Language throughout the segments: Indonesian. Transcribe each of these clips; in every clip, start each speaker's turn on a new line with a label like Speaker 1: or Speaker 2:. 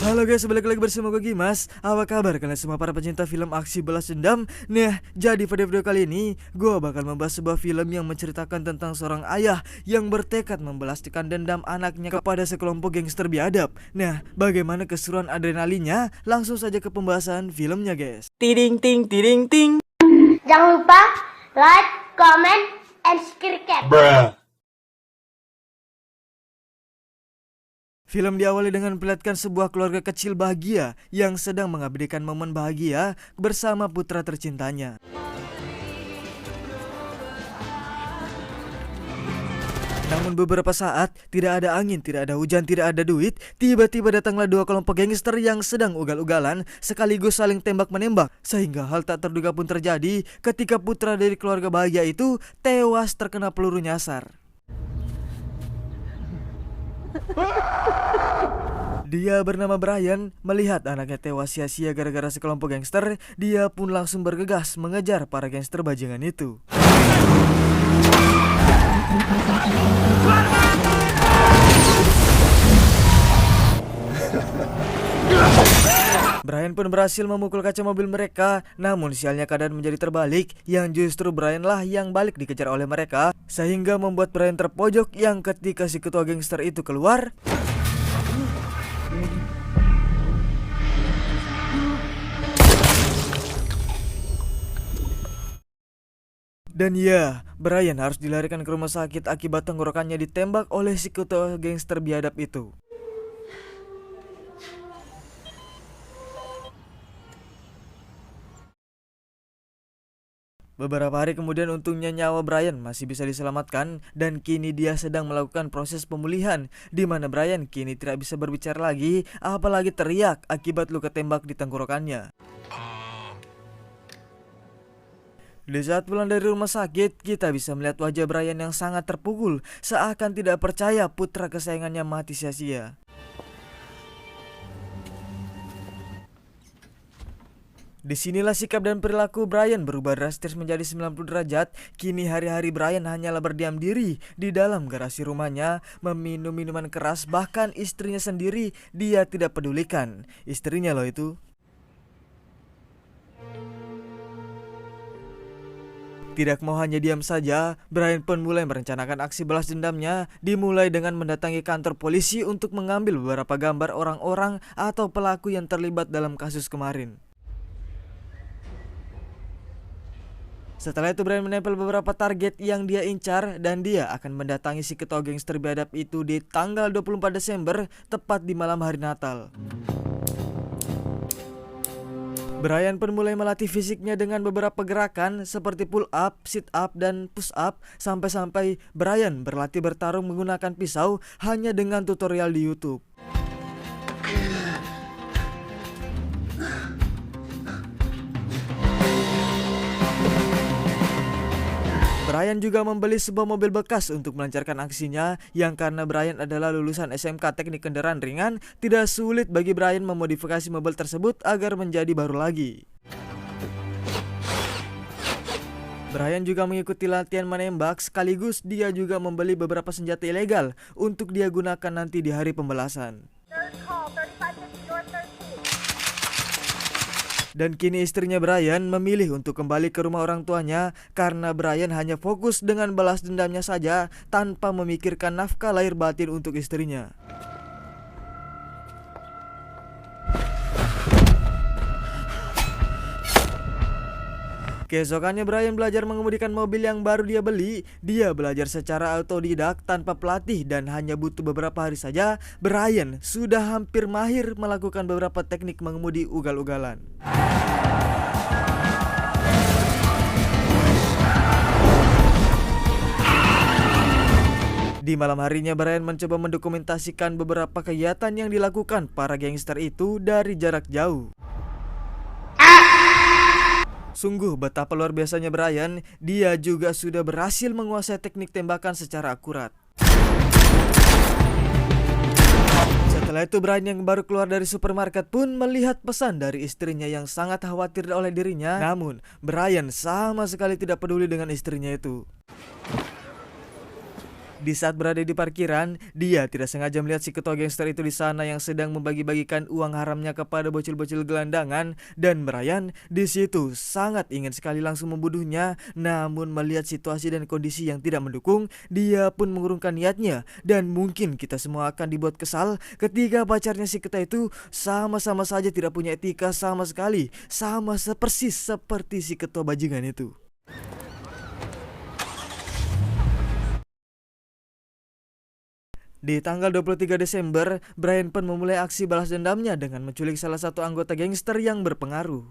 Speaker 1: Halo guys, balik lagi bersama gue Gimas. Apa kabar kalian semua para pecinta film aksi balas dendam? Nah, jadi pada video kali ini gue bakal membahas sebuah film yang menceritakan tentang seorang ayah yang bertekad membalaskan dendam anaknya kepada sekelompok gangster biadab. Nah, bagaimana keseruan adrenalinnya? Langsung saja ke pembahasan filmnya guys.
Speaker 2: Tiding ting tiding ting.
Speaker 3: Jangan lupa like, comment, and subscribe.
Speaker 1: Film diawali dengan memperlihatkan sebuah keluarga kecil bahagia yang sedang mengabadikan momen bahagia bersama putra tercintanya. Namun beberapa saat, tidak ada angin, tidak ada hujan, tidak ada duit, tiba-tiba datanglah dua kelompok gangster yang sedang ugal-ugalan sekaligus saling tembak-menembak. Sehingga hal tak terduga pun terjadi ketika putra dari keluarga bahagia itu tewas terkena peluru nyasar. Dia bernama Brian, melihat anaknya tewas sia-sia gara-gara sekelompok gangster, dia pun langsung bergegas mengejar para gangster bajingan itu. Brian pun berhasil memukul kaca mobil mereka, namun sialnya keadaan menjadi terbalik, yang justru Brian lah yang balik dikejar oleh mereka, sehingga membuat Brian terpojok yang ketika si ketua gangster itu keluar, dan ya, Brian harus dilarikan ke rumah sakit akibat tenggorokannya ditembak oleh si ketua gangster biadab itu. Beberapa hari kemudian untungnya nyawa Brian masih bisa diselamatkan dan kini dia sedang melakukan proses pemulihan, di mana Brian kini tidak bisa berbicara lagi apalagi teriak akibat luka tembak di tenggorokannya. Di saat pulang dari rumah sakit, kita bisa melihat wajah Brian yang sangat terpukul, seakan tidak percaya putra kesayangannya mati sia-sia. Disinilah sikap dan perilaku Brian berubah drastis menjadi 90 derajat. Kini hari-hari Brian hanyalah berdiam diri di dalam garasi rumahnya, meminum minuman keras, bahkan istrinya sendiri dia tidak pedulikan. Istrinya loh itu. Tidak mau hanya diam saja, Brian pun mulai merencanakan aksi balas dendamnya, dimulai dengan mendatangi kantor polisi untuk mengambil beberapa gambar orang-orang atau pelaku yang terlibat dalam kasus kemarin. Setelah itu Brian menempel beberapa target yang dia incar dan dia akan mendatangi si ketua gangster biadab itu di tanggal 24 Desember, tepat di malam hari Natal. Brian pun mulai melatih fisiknya dengan beberapa gerakan seperti pull up, sit up, dan push up, sampai-sampai Brian berlatih bertarung menggunakan pisau hanya dengan tutorial di YouTube. Brian juga membeli sebuah mobil bekas untuk melancarkan aksinya, yang karena Brian adalah lulusan SMK Teknik Kendaraan Ringan, tidak sulit bagi Brian memodifikasi mobil tersebut agar menjadi baru lagi. Brian juga mengikuti latihan menembak, sekaligus dia juga membeli beberapa senjata ilegal untuk dia gunakan nanti di hari pembalasan. Dan kini istrinya Brian memilih untuk kembali ke rumah orang tuanya karena Brian hanya fokus dengan balas dendamnya saja tanpa memikirkan nafkah lahir batin untuk istrinya. Keesokannya Brian belajar mengemudikan mobil yang baru dia beli. Dia belajar secara autodidak tanpa pelatih dan hanya butuh beberapa hari saja Brian sudah hampir mahir melakukan beberapa teknik mengemudi ugal-ugalan. Di malam harinya Brian mencoba mendokumentasikan beberapa kegiatan yang dilakukan para gangster itu dari jarak jauh. Sungguh betapa luar biasanya Brian, dia juga sudah berhasil menguasai teknik tembakan secara akurat. Setelah itu Brian yang baru keluar dari supermarket pun melihat pesan dari istrinya yang sangat khawatir oleh dirinya. Namun Brian sama sekali tidak peduli dengan istrinya itu. Di saat berada di parkiran, dia tidak sengaja melihat si ketua gangster itu di sana yang sedang membagi-bagikan uang haramnya kepada bocil-bocil gelandangan, dan Brian di situ sangat ingin sekali langsung membunuhnya. Namun melihat situasi dan kondisi yang tidak mendukung, dia pun mengurungkan niatnya. Dan mungkin kita semua akan dibuat kesal ketika pacarnya si ketua itu sama-sama saja tidak punya etika sama sekali, sama persis seperti si ketua bajingan itu. Di tanggal 23 Desember, Brian pun memulai aksi balas dendamnya dengan menculik salah satu anggota gangster yang berpengaruh.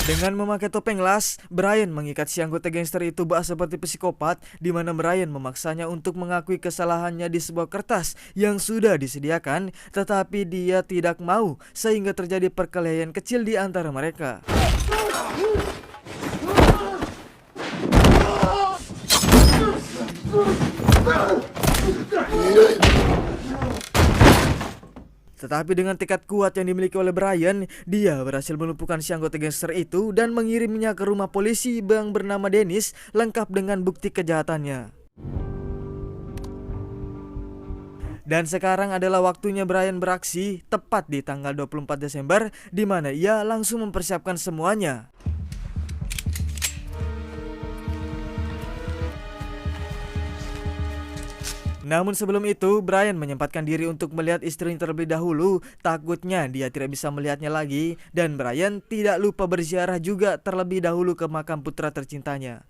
Speaker 1: Dengan memakai topeng las, Brian mengikat si anggota gangster itu bak seperti psikopat, di mana Brian memaksanya untuk mengakui kesalahannya di sebuah kertas yang sudah disediakan, tetapi dia tidak mau sehingga terjadi perkelahian kecil di antara mereka. Tetapi dengan tekad kuat yang dimiliki oleh Brian, dia berhasil melumpuhkan si anggota gangster itu dan mengirimnya ke rumah polisi yang bernama Dennis, lengkap dengan bukti kejahatannya. Dan sekarang adalah waktunya Brian beraksi, tepat di tanggal 24 Desember, di mana ia langsung mempersiapkan semuanya. Namun sebelum itu, Brian menyempatkan diri untuk melihat istrinya terlebih dahulu. Takutnya dia tidak bisa melihatnya lagi. Dan Brian tidak lupa berziarah juga terlebih dahulu ke makam putra tercintanya.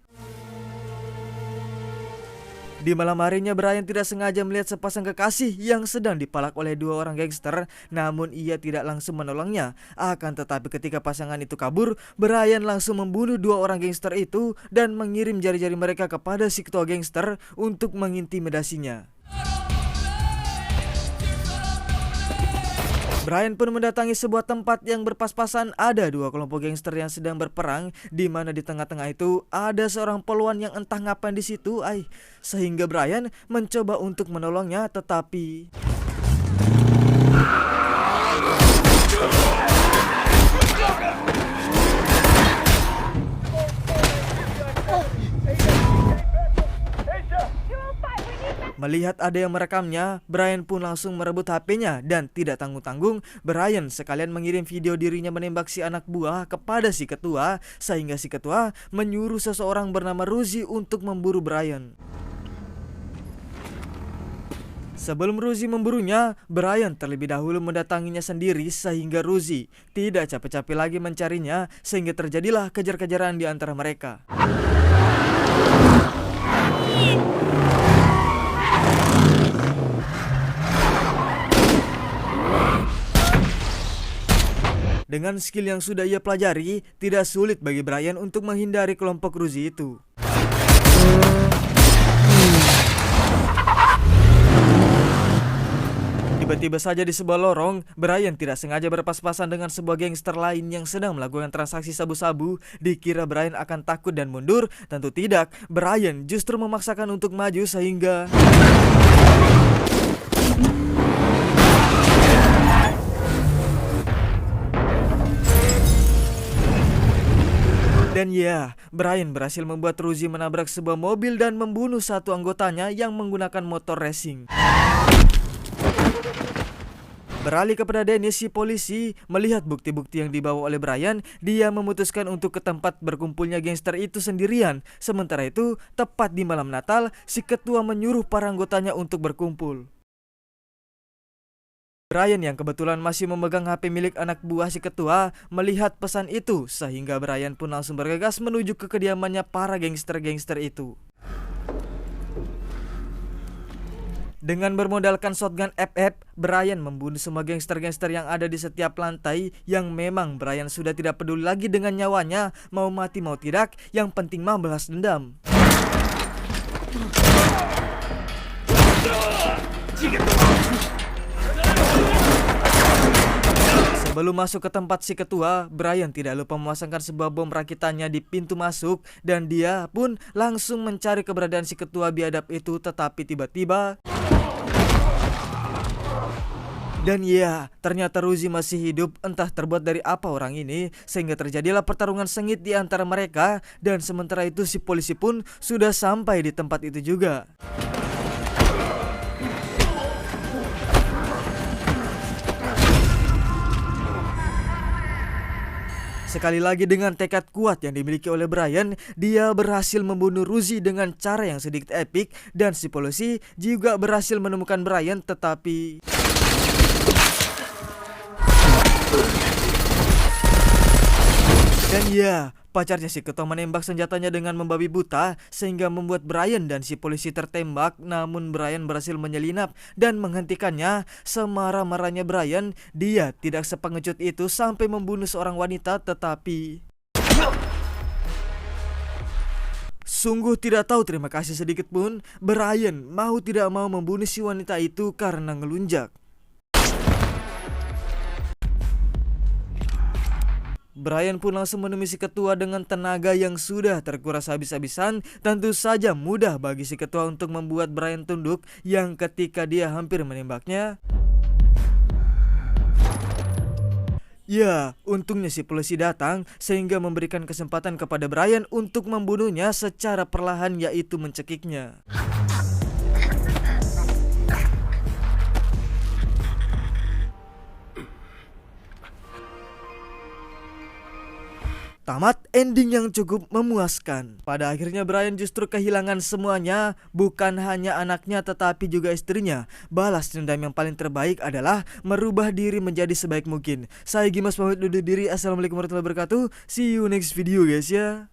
Speaker 1: Di malam harinya, Brian tidak sengaja melihat sepasang kekasih yang sedang dipalak oleh dua orang gangster. Namun ia tidak langsung menolongnya. Akan tetapi ketika pasangan itu kabur, Brian langsung membunuh dua orang gangster itu dan mengirim jari-jari mereka kepada si ketua gangster untuk mengintimidasinya. Brian pun mendatangi sebuah tempat yang berpas-pasan ada dua kelompok gangster yang sedang berperang, di mana di tengah-tengah itu ada seorang poluan yang entah ngapain di situ, sehingga Brian mencoba untuk menolongnya, tetapi melihat ada yang merekamnya, Brian pun langsung merebut HP-nya dan tidak tanggung-tanggung, Brian sekalian mengirim video dirinya menembak si anak buah kepada si ketua, sehingga si ketua menyuruh seseorang bernama Ruzi untuk memburu Brian. Sebelum Ruzi memburunya, Brian terlebih dahulu mendatanginya sendiri sehingga Ruzi tidak capek-capek lagi mencarinya, sehingga terjadilah kejar-kejaran di antara mereka. Dengan skill yang sudah ia pelajari, tidak sulit bagi Brian untuk menghindari kelompok Ruzi itu. Tiba-tiba saja di sebuah lorong, Brian tidak sengaja berpas-pasan dengan sebuah gangster lain yang sedang melakukan transaksi sabu-sabu. Dikira Brian akan takut dan mundur, tentu tidak. Brian justru memaksakan untuk maju sehingga dan ya, Brian berhasil membuat Ruzi menabrak sebuah mobil dan membunuh satu anggotanya yang menggunakan motor racing. Beralih kepada Dennis, si polisi melihat bukti-bukti yang dibawa oleh Brian, dia memutuskan untuk ke tempat berkumpulnya gangster itu sendirian. Sementara itu, tepat di malam Natal, si ketua menyuruh para anggotanya untuk berkumpul. Brian yang kebetulan masih memegang HP milik anak buah si ketua melihat pesan itu, sehingga Brian pun langsung bergegas menuju ke kediamannya para gangster-gangster itu. Dengan bermodalkan shotgun FF, Brian membunuh semua gangster-gangster yang ada di setiap lantai, yang memang Brian sudah tidak peduli lagi dengan nyawanya, mau mati mau tidak, yang penting mah balas dendam. Sebelum masuk ke tempat si ketua, Brian tidak lupa memasangkan sebuah bom rakitannya di pintu masuk, dan dia pun langsung mencari keberadaan si ketua biadab itu, tetapi tiba-tiba Dan ya, ternyata Ruzi masih hidup, entah terbuat dari apa orang ini, sehingga terjadilah pertarungan sengit di antara mereka. Dan sementara itu si polisi pun sudah sampai di tempat itu juga. Sekali lagi dengan tekad kuat yang dimiliki oleh Brian, dia berhasil membunuh Ruzi dengan cara yang sedikit epik. Dan si polisi juga berhasil menemukan Brian, tetapi dan ya, pacarnya si ketua menembak senjatanya dengan membabi buta, sehingga membuat Brian dan si polisi tertembak. Namun Brian berhasil menyelinap dan menghentikannya. Semarah-marahnya Brian, dia tidak sepengecut itu sampai membunuh seorang wanita, tetapi sungguh tidak tahu terima kasih sedikit pun. Brian mau tidak mau membunuh si wanita itu karena ngelunjak. Brian pun langsung menemui si ketua dengan tenaga yang sudah terkuras habis-habisan. Tentu saja mudah bagi si ketua untuk membuat Brian tunduk, yang ketika dia hampir menembaknya, ya, untungnya si polisi datang sehingga memberikan kesempatan kepada Brian untuk membunuhnya secara perlahan, yaitu mencekiknya. Tamat ending yang cukup memuaskan. Pada akhirnya Brian justru kehilangan semuanya, bukan hanya anaknya tetapi juga istrinya. Balas dendam yang paling terbaik adalah merubah diri menjadi sebaik mungkin. Saya Gimas pamit undur diri. Assalamualaikum warahmatullahi wabarakatuh. See you next video guys ya.